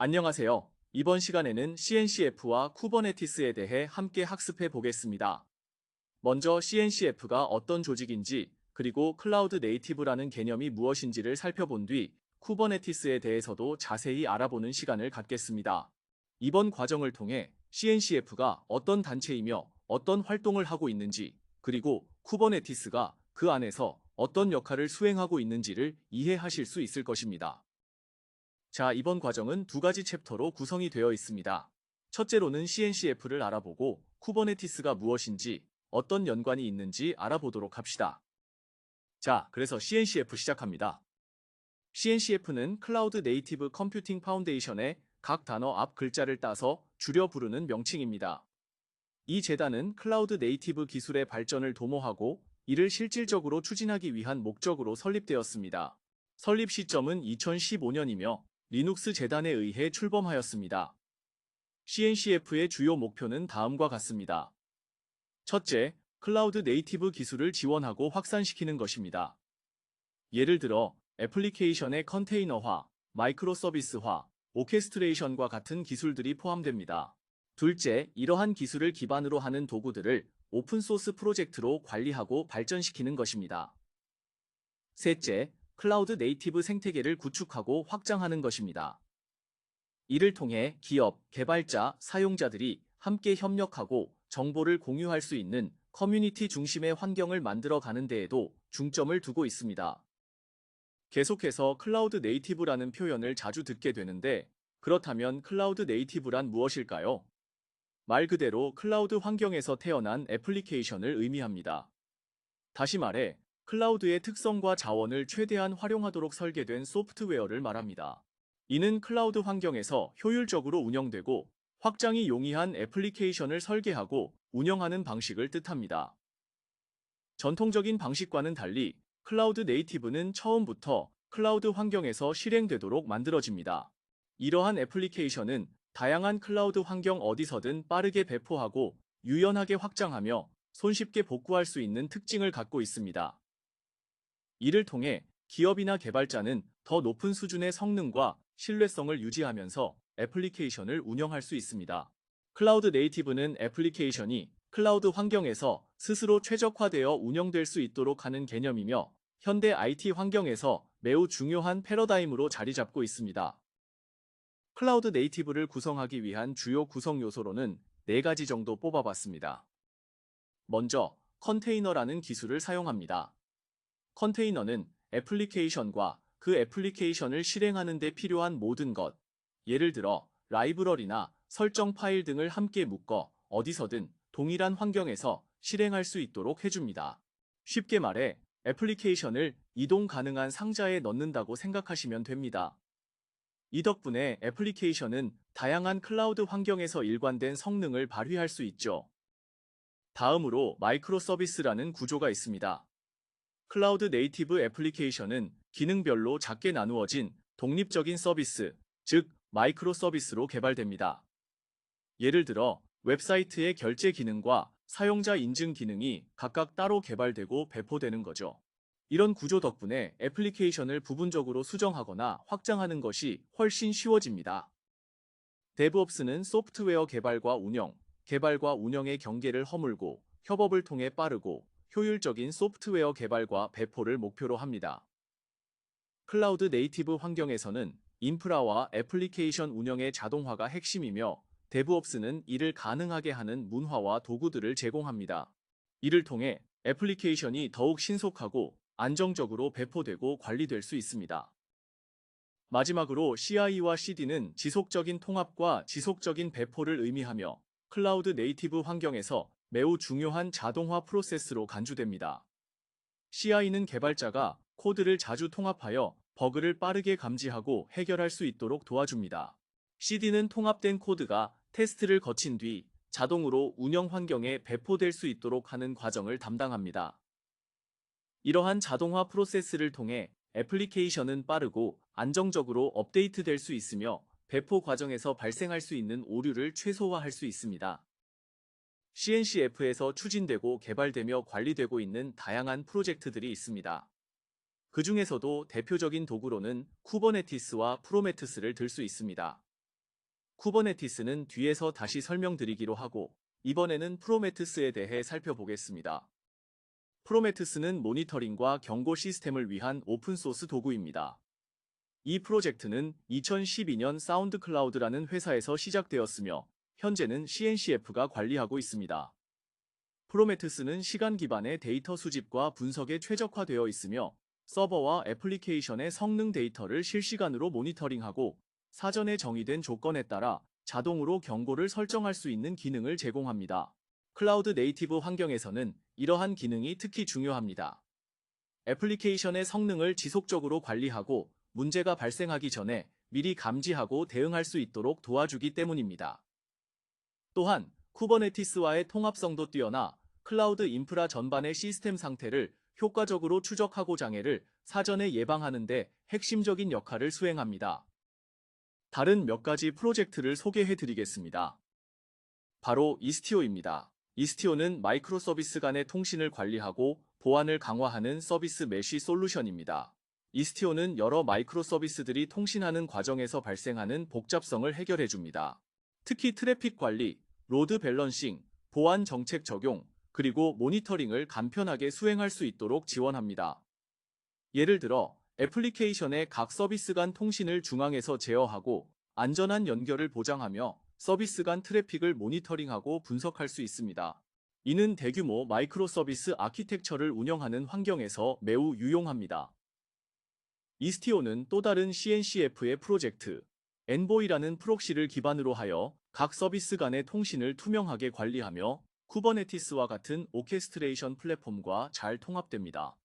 안녕하세요. 이번 시간에는 CNCF와 쿠버네티스에 대해 함께 학습해 보겠습니다. 먼저 CNCF가 어떤 조직인지, 그리고 클라우드 네이티브라는 개념이 무엇인지를 살펴본 뒤 쿠버네티스에 대해서도 자세히 알아보는 시간을 갖겠습니다. 이번 과정을 통해 CNCF가 어떤 단체이며 어떤 활동을 하고 있는지, 그리고 쿠버네티스가 그 안에서 어떤 역할을 수행하고 있는지를 이해하실 수 있을 것입니다. 자, 이번 과정은 두 가지 챕터로 구성이 되어 있습니다. 첫째로는 CNCF를 알아보고 쿠버네티스가 무엇인지, 어떤 연관이 있는지 알아보도록 합시다. 자, 그래서 CNCF 시작합니다. CNCF는 클라우드 네이티브 컴퓨팅 파운데이션의 각 단어 앞 글자를 따서 줄여 부르는 명칭입니다. 이 재단은 클라우드 네이티브 기술의 발전을 도모하고 이를 실질적으로 추진하기 위한 목적으로 설립되었습니다. 설립 시점은 2015년이며 리눅스 재단에 의해 출범하였습니다. CNCF의 주요 목표는 다음과 같습니다. 첫째, 클라우드 네이티브 기술을 지원하고 확산시키는 것입니다. 예를 들어 애플리케이션의 컨테이너화, 마이크로 서비스화, 오케스트레이션과 같은 기술들이 포함됩니다. 둘째, 이러한 기술을 기반으로 하는 도구들을 오픈소스 프로젝트로 관리하고 발전시키는 것입니다. 셋째, 클라우드 네이티브 생태계를 구축하고 확장하는 것입니다. 이를 통해 기업, 개발자, 사용자들이 함께 협력하고 정보를 공유할 수 있는 커뮤니티 중심의 환경을 만들어 가는 데에도 중점을 두고 있습니다. 계속해서 클라우드 네이티브라는 표현을 자주 듣게 되는데, 그렇다면 클라우드 네이티브란 무엇일까요? 말 그대로 클라우드 환경에서 태어난 애플리케이션을 의미합니다. 다시 말해, 클라우드의 특성과 자원을 최대한 활용하도록 설계된 소프트웨어를 말합니다. 이는 클라우드 환경에서 효율적으로 운영되고 확장이 용이한 애플리케이션을 설계하고 운영하는 방식을 뜻합니다. 전통적인 방식과는 달리 클라우드 네이티브는 처음부터 클라우드 환경에서 실행되도록 만들어집니다. 이러한 애플리케이션은 다양한 클라우드 환경 어디서든 빠르게 배포하고 유연하게 확장하며 손쉽게 복구할 수 있는 특징을 갖고 있습니다. 이를 통해 기업이나 개발자는 더 높은 수준의 성능과 신뢰성을 유지하면서 애플리케이션을 운영할 수 있습니다. 클라우드 네이티브는 애플리케이션이 클라우드 환경에서 스스로 최적화되어 운영될 수 있도록 하는 개념이며 현대 IT 환경에서 매우 중요한 패러다임으로 자리 잡고 있습니다. 클라우드 네이티브를 구성하기 위한 주요 구성 요소로는 네 가지 정도 뽑아봤습니다. 먼저, 컨테이너라는 기술을 사용합니다. 컨테이너는 애플리케이션과 그 애플리케이션을 실행하는 데 필요한 모든 것, 예를 들어 라이브러리나 설정 파일 등을 함께 묶어 어디서든 동일한 환경에서 실행할 수 있도록 해줍니다. 쉽게 말해 애플리케이션을 이동 가능한 상자에 넣는다고 생각하시면 됩니다. 이 덕분에 애플리케이션은 다양한 클라우드 환경에서 일관된 성능을 발휘할 수 있죠. 다음으로 마이크로 서비스라는 구조가 있습니다. 클라우드 네이티브 애플리케이션은 기능별로 작게 나누어진 독립적인 서비스, 즉 마이크로 서비스로 개발됩니다. 예를 들어 웹사이트의 결제 기능과 사용자 인증 기능이 각각 따로 개발되고 배포되는 거죠. 이런 구조 덕분에 애플리케이션을 부분적으로 수정하거나 확장하는 것이 훨씬 쉬워집니다. 데브옵스는 소프트웨어 개발과 운영의 경계를 허물고 협업을 통해 빠르고 효율적인 소프트웨어 개발과 배포를 목표로 합니다. 클라우드 네이티브 환경에서는 인프라와 애플리케이션 운영의 자동화가 핵심이며 데브옵스는 이를 가능하게 하는 문화와 도구들을 제공합니다. 이를 통해 애플리케이션이 더욱 신속하고 안정적으로 배포되고 관리될 수 있습니다. 마지막으로 CI와 CD는 지속적인 통합과 지속적인 배포를 의미하며 클라우드 네이티브 환경에서 매우 중요한 자동화 프로세스로 간주됩니다. CI는 개발자가 코드를 자주 통합하여 버그를 빠르게 감지하고 해결할 수 있도록 도와줍니다. CD는 통합된 코드가 테스트를 거친 뒤 자동으로 운영 환경에 배포될 수 있도록 하는 과정을 담당합니다. 이러한 자동화 프로세스를 통해 애플리케이션은 빠르고 안정적으로 업데이트될 수 있으며 배포 과정에서 발생할 수 있는 오류를 최소화할 수 있습니다. CNCF에서 추진되고 개발되며 관리되고 있는 다양한 프로젝트들이 있습니다. 그 중에서도 대표적인 도구로는 쿠버네티스와 프로메테스를 들 수 있습니다. 쿠버네티스는 뒤에서 다시 설명드리기로 하고 이번에는 프로메테스에 대해 살펴보겠습니다. 프로메테스는 모니터링과 경고 시스템을 위한 오픈소스 도구입니다. 이 프로젝트는 2012년 사운드클라우드라는 회사에서 시작되었으며 현재는 CNCF가 관리하고 있습니다. 프로메테스는 시간 기반의 데이터 수집과 분석에 최적화되어 있으며 서버와 애플리케이션의 성능 데이터를 실시간으로 모니터링하고 사전에 정의된 조건에 따라 자동으로 경고를 설정할 수 있는 기능을 제공합니다. 클라우드 네이티브 환경에서는 이러한 기능이 특히 중요합니다. 애플리케이션의 성능을 지속적으로 관리하고 문제가 발생하기 전에 미리 감지하고 대응할 수 있도록 도와주기 때문입니다. 또한 쿠버네티스와의 통합성도 뛰어나 클라우드 인프라 전반의 시스템 상태를 효과적으로 추적하고 장애를 사전에 예방하는 데 핵심적인 역할을 수행합니다. 다른 몇 가지 프로젝트를 소개해 드리겠습니다. 바로 이스티오입니다. 이스티오는 마이크로 서비스 간의 통신을 관리하고 보안을 강화하는 서비스 메쉬 솔루션입니다. 이스티오는 여러 마이크로 서비스들이 통신하는 과정에서 발생하는 복잡성을 해결해 줍니다. 특히 트래픽 관리, 로드 밸런싱, 보안 정책 적용, 그리고 모니터링을 간편하게 수행할 수 있도록 지원합니다. 예를 들어 애플리케이션의 각 서비스 간 통신을 중앙에서 제어하고 안전한 연결을 보장하며 서비스 간 트래픽을 모니터링하고 분석할 수 있습니다. 이는 대규모 마이크로 서비스 아키텍처를 운영하는 환경에서 매우 유용합니다. 이스티오는 또 다른 CNCF의 프로젝트, 엔보이라는 프록시를 기반으로 하여 각 서비스 간의 통신을 투명하게 관리하며 쿠버네티스와 같은 오케스트레이션 플랫폼과 잘 통합됩니다.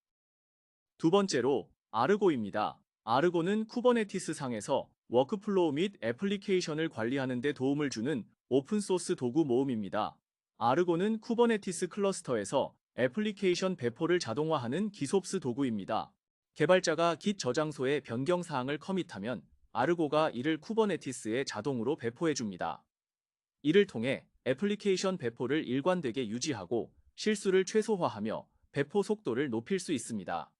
두 번째로 아르고입니다. 아르고는 쿠버네티스 상에서 워크플로우 및 애플리케이션을 관리하는 데 도움을 주는 오픈소스 도구 모음입니다. 아르고는 쿠버네티스 클러스터에서 애플리케이션 배포를 자동화하는 기소스 도구입니다. 개발자가 깃 저장소에 변경 사항을 커밋하면 아르고가 이를 쿠버네티스에 자동으로 배포해줍니다. 이를 통해 애플리케이션 배포를 일관되게 유지하고 실수를 최소화하며 배포 속도를 높일 수 있습니다.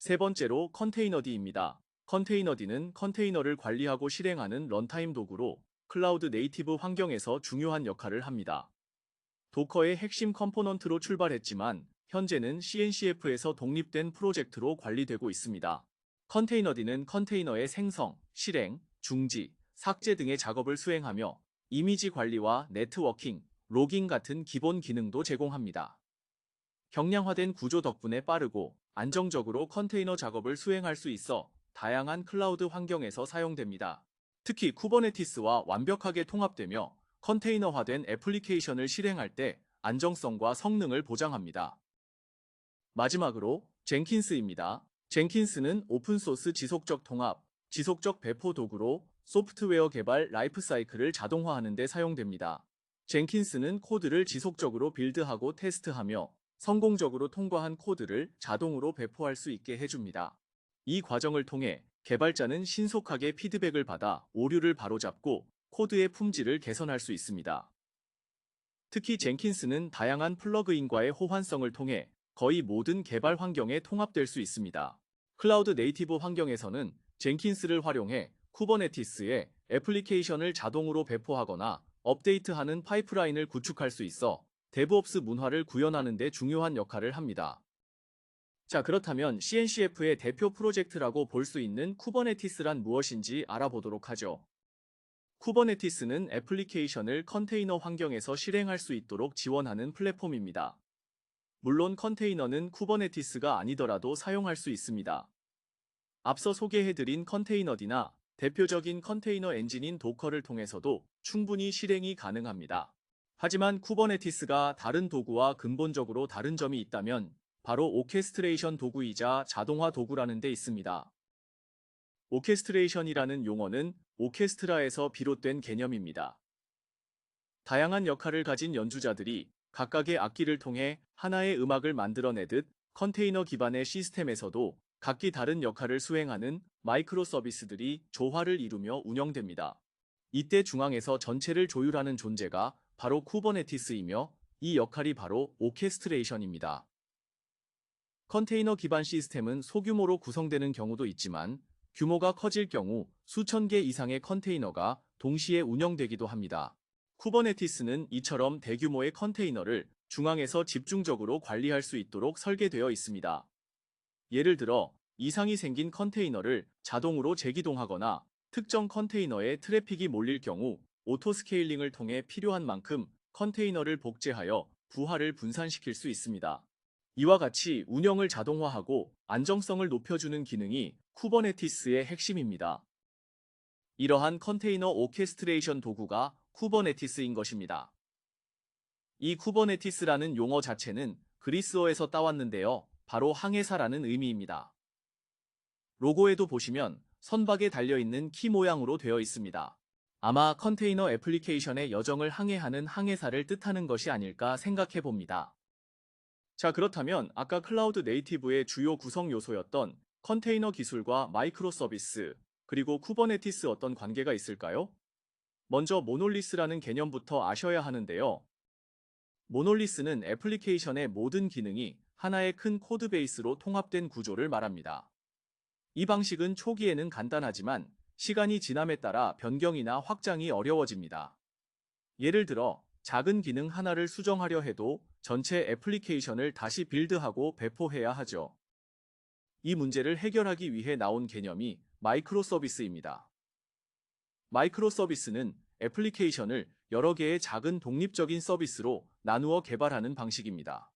세 번째로 컨테이너D입니다. 컨테이너D는 컨테이너를 관리하고 실행하는 런타임 도구로 클라우드 네이티브 환경에서 중요한 역할을 합니다. 도커의 핵심 컴포넌트로 출발했지만 현재는 CNCF에서 독립된 프로젝트로 관리되고 있습니다. 컨테이너D는 컨테이너의 생성, 실행, 중지, 삭제 등의 작업을 수행하며 이미지 관리와 네트워킹, 로깅 같은 기본 기능도 제공합니다. 경량화된 구조 덕분에 빠르고 안정적으로 컨테이너 작업을 수행할 수 있어 다양한 클라우드 환경에서 사용됩니다. 특히 쿠버네티스와 완벽하게 통합되며 컨테이너화된 애플리케이션을 실행할 때 안정성과 성능을 보장합니다. 마지막으로 젠킨스입니다. 젠킨스는 오픈소스 지속적 통합, 지속적 배포 도구로 소프트웨어 개발 라이프 사이클을 자동화하는 데 사용됩니다. 젠킨스는 코드를 지속적으로 빌드하고 테스트하며 성공적으로 통과한 코드를 자동으로 배포할 수 있게 해줍니다. 이 과정을 통해 개발자는 신속하게 피드백을 받아 오류를 바로잡고 코드의 품질을 개선할 수 있습니다. 특히 젠킨스는 다양한 플러그인과의 호환성을 통해 거의 모든 개발 환경에 통합될 수 있습니다. 클라우드 네이티브 환경에서는 젠킨스를 활용해 쿠버네티스에 애플리케이션을 자동으로 배포하거나 업데이트하는 파이프라인을 구축할 수 있어 데브옵스 문화를 구현하는 데 중요한 역할을 합니다. 자, 그렇다면 CNCF의 대표 프로젝트라고 볼 수 있는 쿠버네티스란 무엇인지 알아보도록 하죠. 쿠버네티스는 애플리케이션을 컨테이너 환경에서 실행할 수 있도록 지원하는 플랫폼입니다. 물론 컨테이너는 쿠버네티스가 아니더라도 사용할 수 있습니다. 앞서 소개해드린 컨테이너D나 대표적인 컨테이너 엔진인 도커를 통해서도 충분히 실행이 가능합니다. 하지만 쿠버네티스가 다른 도구와 근본적으로 다른 점이 있다면 바로 오케스트레이션 도구이자 자동화 도구라는 데 있습니다. 오케스트레이션이라는 용어는 오케스트라에서 비롯된 개념입니다. 다양한 역할을 가진 연주자들이 각각의 악기를 통해 하나의 음악을 만들어내듯 컨테이너 기반의 시스템에서도 각기 다른 역할을 수행하는 마이크로 서비스들이 조화를 이루며 운영됩니다. 이때 중앙에서 전체를 조율하는 존재가 바로 쿠버네티스이며 이 역할이 바로 오케스트레이션입니다. 컨테이너 기반 시스템은 소규모로 구성되는 경우도 있지만 규모가 커질 경우 수천 개 이상의 컨테이너가 동시에 운영되기도 합니다. 쿠버네티스는 이처럼 대규모의 컨테이너를 중앙에서 집중적으로 관리할 수 있도록 설계되어 있습니다. 예를 들어 이상이 생긴 컨테이너를 자동으로 재기동하거나 특정 컨테이너에 트래픽이 몰릴 경우 오토스케일링을 통해 필요한 만큼 컨테이너를 복제하여 부하를 분산시킬 수 있습니다. 이와 같이 운영을 자동화하고 안정성을 높여주는 기능이 쿠버네티스의 핵심입니다. 이러한 컨테이너 오케스트레이션 도구가 쿠버네티스인 것입니다. 이 쿠버네티스라는 용어 자체는 그리스어에서 따왔는데요. 바로 항해사라는 의미입니다. 로고에도 보시면 선박에 달려있는 키 모양으로 되어 있습니다. 아마 컨테이너 애플리케이션의 여정을 항해하는 항해사를 뜻하는 것이 아닐까 생각해 봅니다. 자, 그렇다면 아까 클라우드 네이티브의 주요 구성 요소였던 컨테이너 기술과 마이크로 서비스, 그리고 쿠버네티스 어떤 관계가 있을까요? 먼저 모놀리스라는 개념부터 아셔야 하는데요. 모놀리스는 애플리케이션의 모든 기능이 하나의 큰 코드베이스로 통합된 구조를 말합니다. 이 방식은 초기에는 간단하지만 시간이 지남에 따라 변경이나 확장이 어려워집니다. 예를 들어 작은 기능 하나를 수정하려 해도 전체 애플리케이션을 다시 빌드하고 배포해야 하죠. 이 문제를 해결하기 위해 나온 개념이 마이크로 서비스입니다. 마이크로 서비스는 애플리케이션을 여러 개의 작은 독립적인 서비스로 나누어 개발하는 방식입니다.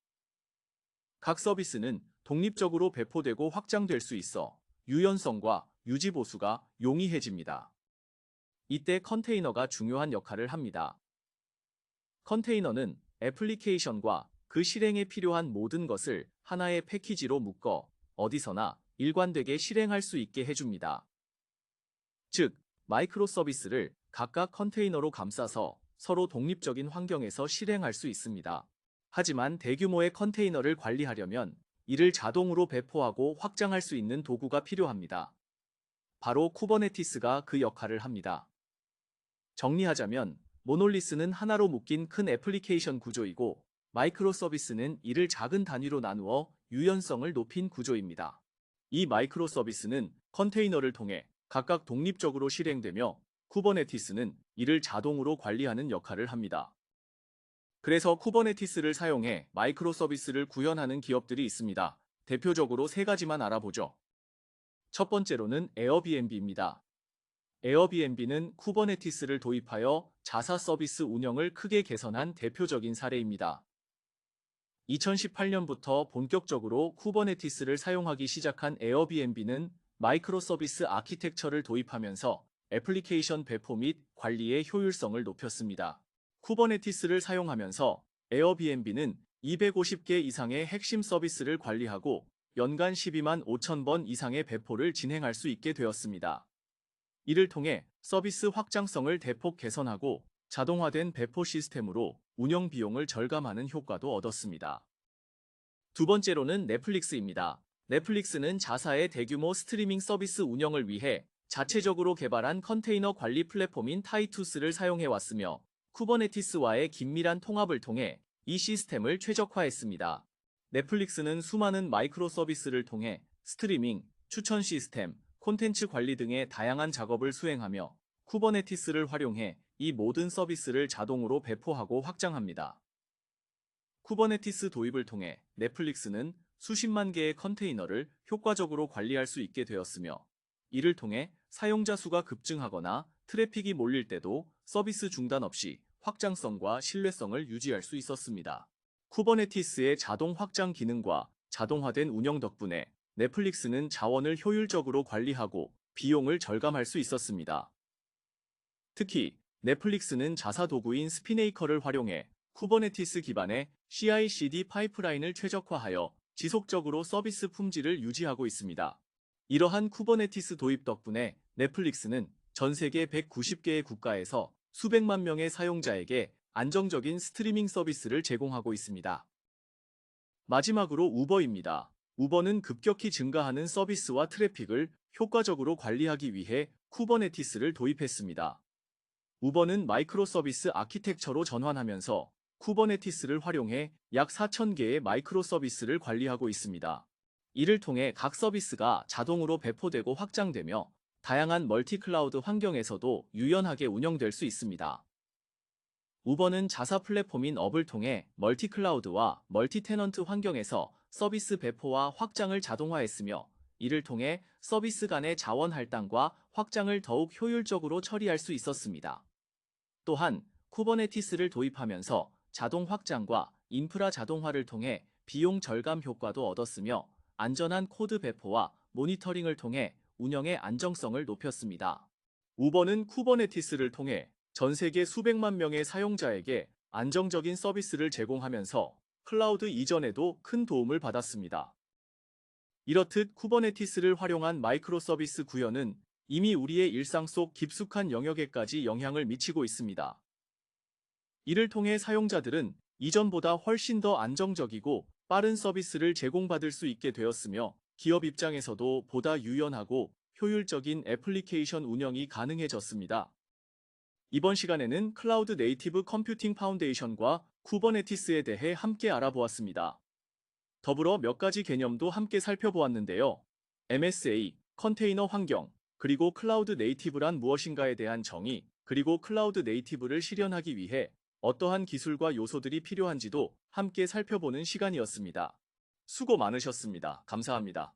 각 서비스는 독립적으로 배포되고 확장될 수 있어 유연성과 유지 보수가 용이해집니다. 이때 컨테이너가 중요한 역할을 합니다. 컨테이너는 애플리케이션과 그 실행에 필요한 모든 것을 하나의 패키지로 묶어 어디서나 일관되게 실행할 수 있게 해줍니다. 즉, 마이크로 서비스를 각각 컨테이너로 감싸서 서로 독립적인 환경에서 실행할 수 있습니다. 하지만 대규모의 컨테이너를 관리하려면 이를 자동으로 배포하고 확장할 수 있는 도구가 필요합니다. 바로 쿠버네티스가 그 역할을 합니다. 정리하자면 모놀리스는 하나로 묶인 큰 애플리케이션 구조이고 마이크로 서비스는 이를 작은 단위로 나누어 유연성을 높인 구조입니다. 이 마이크로 서비스는 컨테이너를 통해 각각 독립적으로 실행되며 쿠버네티스는 이를 자동으로 관리하는 역할을 합니다. 그래서 쿠버네티스를 사용해 마이크로 서비스를 구현하는 기업들이 있습니다. 대표적으로 세 가지만 알아보죠. 첫 번째로는 에어비앤비입니다. 에어비앤비는 쿠버네티스를 도입하여 자사 서비스 운영을 크게 개선한 대표적인 사례입니다. 2018년부터 본격적으로 쿠버네티스를 사용하기 시작한 에어비앤비는 마이크로 서비스 아키텍처를 도입하면서 애플리케이션 배포 및 관리의 효율성을 높였습니다. 쿠버네티스를 사용하면서 에어비앤비는 250개 이상의 핵심 서비스를 관리하고 연간 12만 5천 번 이상의 배포를 진행할 수 있게 되었습니다. 이를 통해 서비스 확장성을 대폭 개선하고 자동화된 배포 시스템으로 운영 비용을 절감하는 효과도 얻었습니다. 두 번째로는 넷플릭스입니다. 넷플릭스는 자사의 대규모 스트리밍 서비스 운영을 위해 자체적으로 개발한 컨테이너 관리 플랫폼인 타이투스를 사용해왔으며 쿠버네티스와의 긴밀한 통합을 통해 이 시스템을 최적화했습니다. 넷플릭스는 수많은 마이크로 서비스를 통해 스트리밍, 추천 시스템, 콘텐츠 관리 등의 다양한 작업을 수행하며 쿠버네티스를 활용해 이 모든 서비스를 자동으로 배포하고 확장합니다. 쿠버네티스 도입을 통해 넷플릭스는 수십만 개의 컨테이너를 효과적으로 관리할 수 있게 되었으며 이를 통해 사용자 수가 급증하거나 트래픽이 몰릴 때도 서비스 중단 없이 확장성과 신뢰성을 유지할 수 있었습니다. 쿠버네티스의 자동 확장 기능과 자동화된 운영 덕분에 넷플릭스는 자원을 효율적으로 관리하고 비용을 절감할 수 있었습니다. 특히 넷플릭스는 자사 도구인 스피네이커를 활용해 쿠버네티스 기반의 CI/CD 파이프라인을 최적화하여 지속적으로 서비스 품질을 유지하고 있습니다. 이러한 쿠버네티스 도입 덕분에 넷플릭스는 전 세계 190개의 국가에서 수백만 명의 사용자에게 안정적인 스트리밍 서비스를 제공하고 있습니다. 마지막으로 우버입니다. 우버는 급격히 증가하는 서비스와 트래픽을 효과적으로 관리하기 위해 쿠버네티스를 도입했습니다. 우버는 마이크로 서비스 아키텍처로 전환하면서 쿠버네티스를 활용해 약 4,000개의 마이크로 서비스를 관리하고 있습니다. 이를 통해 각 서비스가 자동으로 배포되고 확장되며 다양한 멀티 클라우드 환경에서도 유연하게 운영될 수 있습니다. 우버는 자사 플랫폼인 업을 통해 멀티 클라우드와 멀티 테넌트 환경에서 서비스 배포와 확장을 자동화했으며, 이를 통해 서비스 간의 자원 할당과 확장을 더욱 효율적으로 처리할 수 있었습니다. 또한 쿠버네티스를 도입하면서 자동 확장과 인프라 자동화를 통해 비용 절감 효과도 얻었으며, 안전한 코드 배포와 모니터링을 통해 운영의 안정성을 높였습니다. 우버는 쿠버네티스를 통해 전 세계 수백만 명의 사용자에게 안정적인 서비스를 제공하면서 클라우드 이전에도 큰 도움을 받았습니다. 이렇듯 쿠버네티스를 활용한 마이크로 서비스 구현은 이미 우리의 일상 속 깊숙한 영역에까지 영향을 미치고 있습니다. 이를 통해 사용자들은 이전보다 훨씬 더 안정적이고 빠른 서비스를 제공받을 수 있게 되었으며, 기업 입장에서도 보다 유연하고 효율적인 애플리케이션 운영이 가능해졌습니다. 이번 시간에는 클라우드 네이티브 컴퓨팅 파운데이션과 쿠버네티스에 대해 함께 알아보았습니다. 더불어 몇 가지 개념도 함께 살펴보았는데요. MSA, 컨테이너 환경, 그리고 클라우드 네이티브란 무엇인가에 대한 정의, 그리고 클라우드 네이티브를 실현하기 위해 어떠한 기술과 요소들이 필요한지도 함께 살펴보는 시간이었습니다. 수고 많으셨습니다. 감사합니다.